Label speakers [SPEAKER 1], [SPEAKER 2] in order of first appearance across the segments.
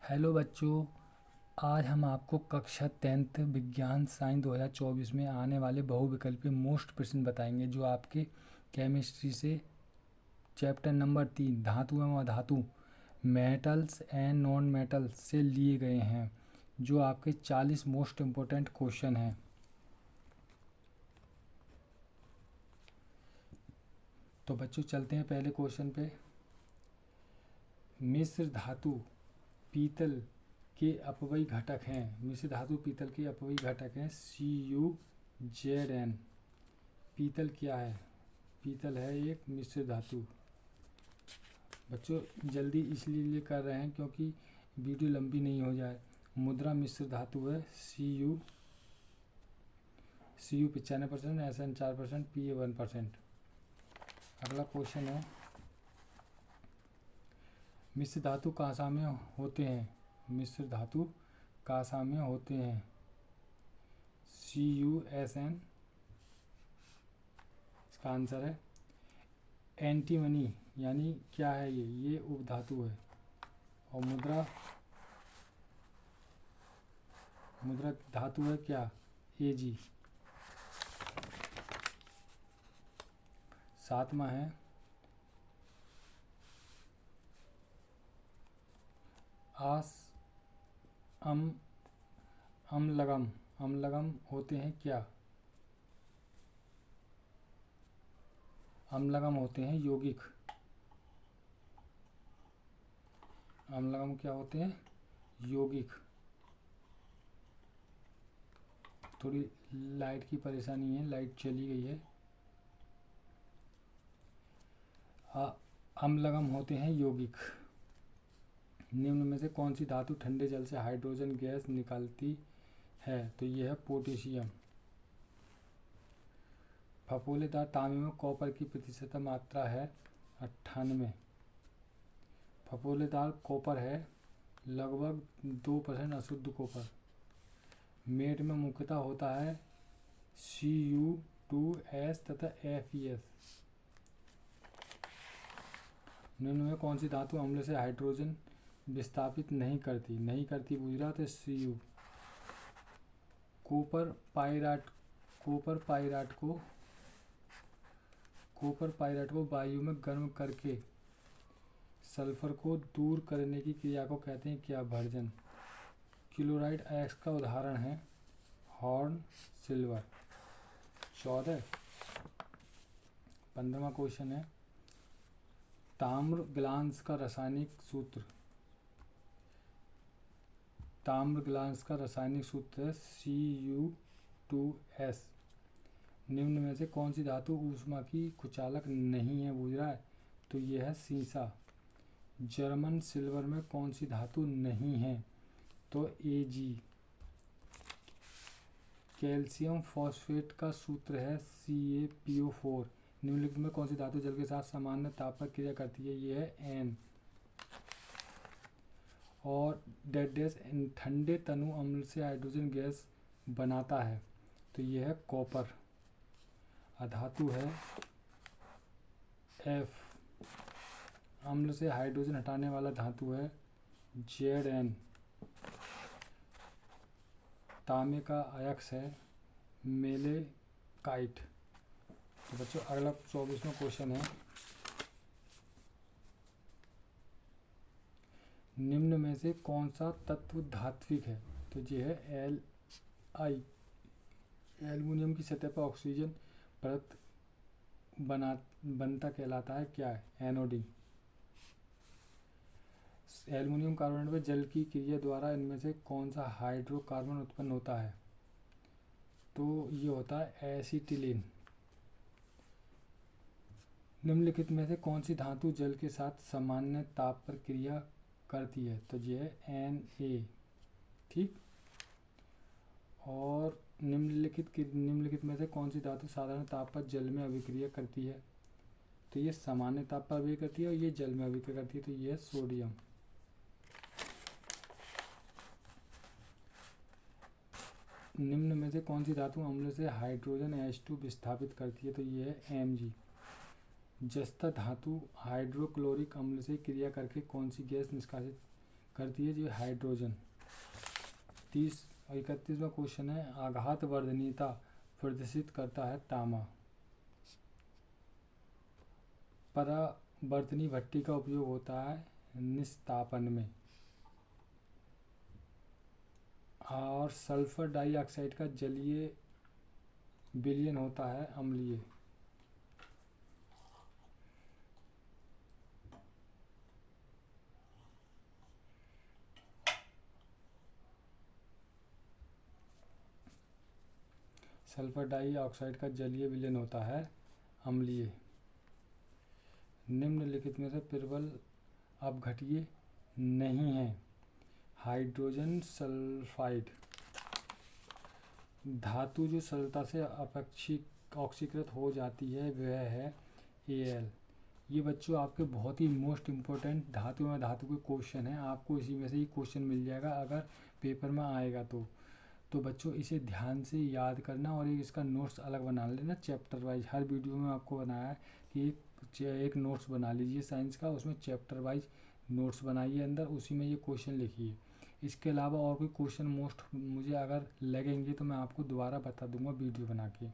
[SPEAKER 1] Hello बच्चों, आज हम आपको कक्षा 10th विज्ञान साइंस 2024 में आने वाले बहुविकल्पीय मोस्ट प्रश्न बताएंगे जो आपके केमिस्ट्री से चैप्टर नंबर 3 धातु एवं अधातु मेटल्स एंड नॉन मेटल्स से लिए गए हैं, जो आपके 40 मोस्ट इम्पोर्टेंट क्वेश्चन हैं। तो बच्चों चलते हैं पहले क्वेश्चन पे। मिश्र धातु पीतल के अपव्ययी घटक हैं। मिश्र धातु पीतल के अपव्ययी घटक हैं CuZn। पीतल क्या है? पीतल है एक मिश्र धातु। बच्चों जल्दी इसलिए कर रहे हैं क्योंकि वीडियो लंबी नहीं हो जाए। मुद्रा मिश्र धातु है Cu 95%, Sn 4%, Pa 1%। अगला क्वेश्चन है, मिश्र धातु कांसा में होते हैं। मिश्र धातु कांसा में होते हैं CuSn। इसका आंसर है एंटीमनी। यानी क्या है ये उपधातु है। और मुद्रा धातु है क्या? Ag। सातवां है अम्लगम। अम्लगम होते हैं क्या? अम्लगम होते हैं यौगिक। अम्लगम क्या होते हैं? यौगिक। थोड़ी लाइट की परेशानी है, लाइट चली गई है। अम्लगम होते हैं यौगिक। निम्न में से कौन सी धातु ठंडे जल से हाइड्रोजन गैस निकालती है? तो यह है पोटेशियम। फफोलेदार तांबे में कॉपर की प्रतिशत मात्रा है 98। फफोलेदार कॉपर है लगभग 2% अशुद्ध कॉपर। मेट में मुख्यतः होता है Cu2S तथा FeS। निम्न में कौन सी धातु अम्ल से हाइड्रोजन विस्थापित नहीं करती? बुझरा तो Cu। कॉपर पाइराइट को वायु में गर्म करके सल्फर को दूर करने की क्रिया को कहते हैं क्या? भर्जन। क्लोराइड X का उदाहरण है हॉर्न सिल्वर। 14। 15वां क्वेश्चन है, ताम्र ग्लास का रासायनिक सूत्र। ताम्र ग्लास का रासायनिक सूत्र है Cu2S। निम्न में से कौन सी धातु ऊष्मा की कुचालक नहीं है? पूछ रहा है। तो यह है सीसा। जर्मन सिल्वर में कौन सी धातु नहीं है? तो Ag। कैल्शियम फॉस्फेट का सूत्र है CaPO4। निम्नलिखित में कौन सी धातु जल के साथ सामान्य ताप पर क्रिया करती है? यह है N। और डैश ठंडे तनु अम्ल से हाइड्रोजन गैस बनाता है। तो यह है कॉपर। अधातु है F। अम्ल से हाइड्रोजन हटाने वाला धातु है Zn। तांबे का अयस्क है मेलेकाइट। तो बच्चों अगला 24वां क्वेश्चन है, निम्न में से कौन सा तत्व धात्विक है? तो ये है Li। एल्युमिनियम की सतह पर ऑक्सीजन परत बनता कहलाता है क्या? एनोडिन। एल्युमिनियम कार्बोनेट में जल की क्रिया द्वारा इनमें से कौन सा हाइड्रोकार्बन उत्पन्न होता है? तो ये होता है एसिटिलीन। निम्नलिखित में से कौन सी धातु जल के साथ सामान्य ताप पर क्रिया करती है? तो ये है Na। ठीक। और निम्नलिखित में से कौन सी धातु साधारण ताप पर जल में अभिक्रिया करती है? तो ये सामान्य ताप पर अभिक्रिया करती है और ये जल में अभिक्रिया करती है। तो ये है सोडियम। निम्न में से कौन सी धातु अम्ल से हाइड्रोजन H2 विस्थापित करती है? तो ये है Mg। जस्ता धातु हाइड्रोक्लोरिक अम्ल से क्रिया करके कौन सी गैस निष्कासित करती है जो हाइड्रोजन। 30 और 31वां क्वेश्चन है, आघात वर्धनीयता प्रदर्शित करता है तांबा। परावर्तनी भट्ठी का उपयोग होता है निस्तापन में। और सल्फर डाइऑक्साइड का जलीय विलयन होता है अम्लीय। सल्फर डाइऑक्साइड का जलीय विलयन होता है अम्लीय। निम्नलिखित में से प्रबल अपघट्य नहीं है। हाइड्रोजन सल्फाइड धातु जो सरलता से ऑक्सीकृत हो जाती है वह है Al। ये बच्चों आपके बहुत ही मोस्ट इम्पोर्टेंट धातु में धातु के क्वेश्चन हैं, आपको इसी में से ही क्वेश्चन मिल जाएगा अगर पेपर में आएगा तो बच्चों इसे ध्यान से याद करना और एक इसका नोट्स अलग बना लेना चैप्टर वाइज। हर वीडियो में आपको बनाया है कि एक नोट्स बना लीजिए साइंस का, उसमें चैप्टर वाइज नोट्स बनाइए अंदर, उसी में ये क्वेश्चन लिखिए। इसके अलावा और कोई क्वेश्चन मोस्ट मुझे अगर लगेंगे तो मैं आपको दोबारा बता दूंगा वीडियो बना के।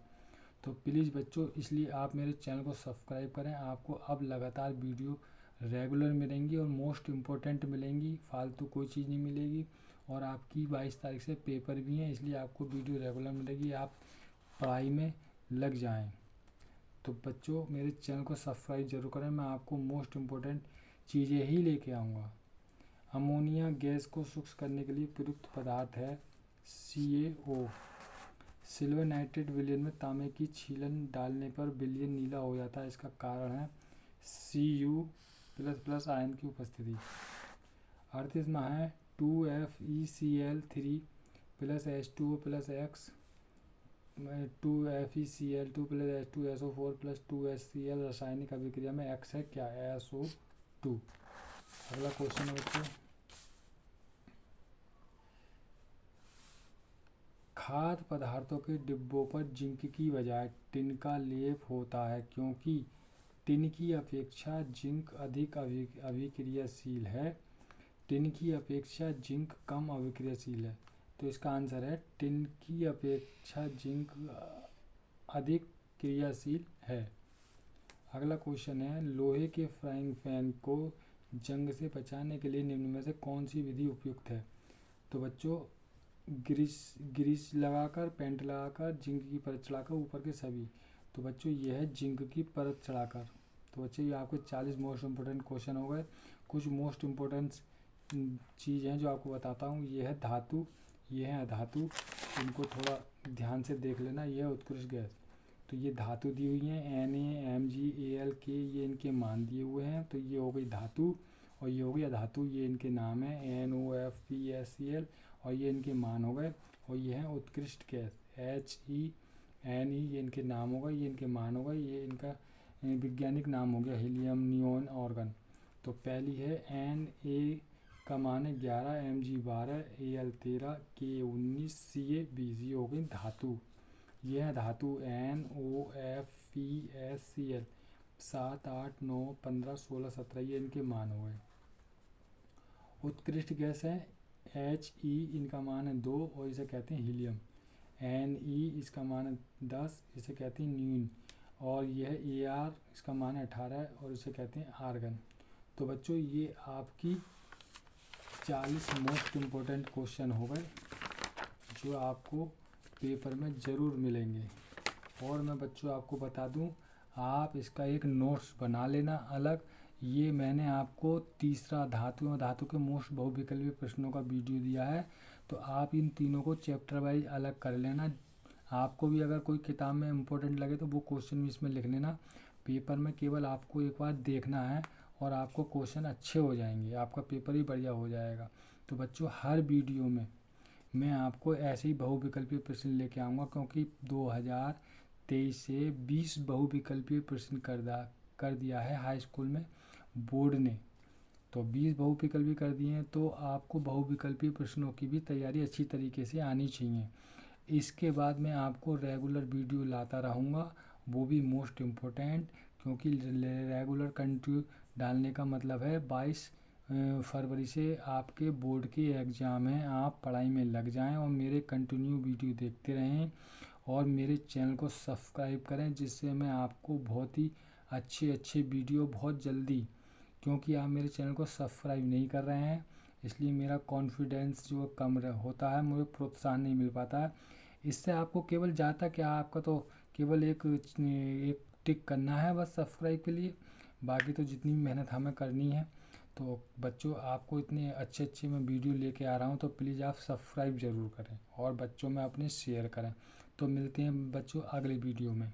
[SPEAKER 1] तो प्लीज़ बच्चों इसलिए आप मेरे चैनल को सब्सक्राइब करें, आपको अब लगातार वीडियो रेगुलर मिलेंगी और मोस्ट इम्पोर्टेंट मिलेंगी, फालतू कोई चीज़ नहीं मिलेगी। और आपकी 22 तारीख से पेपर भी हैं, इसलिए आपको वीडियो रेगुलर मिलेगी, आप पढ़ाई में लग जाएं। तो बच्चों मेरे चैनल को सब्सक्राइब जरूर करें, मैं आपको मोस्ट इम्पोर्टेंट चीज़ें ही लेके आऊँगा। अमोनिया गैस को शुष्क करने के लिए प्रयुक्त पदार्थ है CaO। सिल्वर नाइट्रेट विलयन में तांबे की छीलन डालने पर विलयन नीला हो जाता है, इसका कारण है Cu++ आयन की उपस्थिति। 38वां है 2FeCl3 + H2O + X 2FeCl2 + H2SO4 + 2HCl रासायनिक अभिक्रिया में X है क्या? SO2। अगला क्वेश्चन है बच्चों, खाद्य पदार्थों के डिब्बों पर जिंक की बजाय टिन का लेप होता है क्योंकि टिन की अपेक्षा जिंक अधिक अभिक्रियाशील है। टिन की अपेक्षा जिंक कम अभिक्रियाशील है, तो इसका आंसर है टिन की अपेक्षा जिंक अधिक क्रियाशील है। अगला क्वेश्चन है, लोहे के फ्राइंग पैन को जंग से बचाने के लिए निम्न में से कौन सी विधि उपयुक्त है? तो बच्चों ग्रीस लगाकर, पेंट लगाकर, जिंक की परत चढ़ाकर, ऊपर के सभी। तो बच्चों ये है जिंक की परत चढ़ाकर। तो बच्चों ये आपके 40 मोस्ट इम्पोर्टेंट क्वेश्चन हो गए। कुछ मोस्ट इम्पोर्टेंट चीज़ हैं जो आपको बताता हूँ। ये है धातु, ये है अधातु, इनको थोड़ा ध्यान से देख लेना। ये है उत्कृष्ट गैस, तो ये धातु दी हुई हैं Na, Mg, Al, K, ये इनके मान दिए हुए हैं। तो ये हो गई धातु और ये हो गई अधातु, ये इनके नाम है NOFPSCl और ये इनके मान हो गए। और ये है उत्कृष्ट गैस HENE, ये इनके नाम हो गए, ये इनके मान हो गए, ये इनका वैज्ञानिक नाम हो गया हीलियम नियोन ऑर्गन। तो पहली है Na का मान है 11, Mg 12, Al 13, K 19, Ca 20, ये हो गई धातु। ये है धातु NOFPSCl 7, 8, 9, 15, 16, 17, ये इनके मान हो गए। उत्कृष्ट गैस है HE, इनका मान है 2 और इसे कहते हैं हीलियम। Ne इसका मान है 10, इसे कहते हैं न्यून। और यह है Ar, इसका मान है 18 और इसे कहते हैं आर्गन। तो बच्चों ये आपकी 40 मोस्ट इम्पोर्टेंट क्वेश्चन हो गए जो आपको पेपर में ज़रूर मिलेंगे। और मैं बच्चों आपको बता दूं, आप इसका एक नोट्स बना लेना अलग। ये मैंने आपको तीसरा धातु और धातु के मोस्ट बहुविकल्पीय प्रश्नों का वीडियो दिया है, तो आप इन तीनों को चैप्टर वाइज अलग कर लेना। आपको भी अगर कोई किताब में इम्पोर्टेंट लगे तो वो क्वेश्चन भी इसमें लिख लेना। पेपर में केवल आपको एक बार देखना है और आपको क्वेश्चन अच्छे हो जाएंगे, आपका पेपर भी बढ़िया हो जाएगा। तो बच्चों हर वीडियो में मैं आपको ऐसे ही बहुविकल्पीय प्रश्न लेके आऊँगा, क्योंकि 2023 से 20 बहुविकल्पीय प्रश्न कर दिया है हाई स्कूल में बोर्ड ने। तो 20 बहुविकल्पीय कर दिए हैं, तो आपको बहुविकल्पीय प्रश्नों की भी तैयारी अच्छी तरीके से आनी चाहिए। इसके बाद मैं आपको रेगुलर वीडियो लाता रहूँगा, वो भी मोस्ट इम्पोर्टेंट, क्योंकि रेगुलर कंटिन्यू डालने का मतलब है 22 फरवरी से आपके बोर्ड के एग्ज़ाम हैं, आप पढ़ाई में लग जाएं और मेरे कंटिन्यू वीडियो देखते रहें और मेरे चैनल को सब्सक्राइब करें, जिससे मैं आपको बहुत ही अच्छे वीडियो बहुत जल्दी, क्योंकि आप मेरे चैनल को सब्सक्राइब नहीं कर रहे हैं इसलिए मेरा कॉन्फिडेंस जो कम होता है, मुझे प्रोत्साहन नहीं मिल पाता है। इससे आपको केवल जाता क्या, आपका तो केवल एक टिक करना है बस सब्सक्राइब के लिए, बाकी तो जितनी मेहनत हमें करनी है। तो बच्चों, आपको इतने अच्छे मैं वीडियो लेके आ रहा हूँ, तो प्लीज़ आप सब्सक्राइब ज़रूर करें और बच्चों में अपने शेयर करें। तो मिलते हैं बच्चों अगले वीडियो में।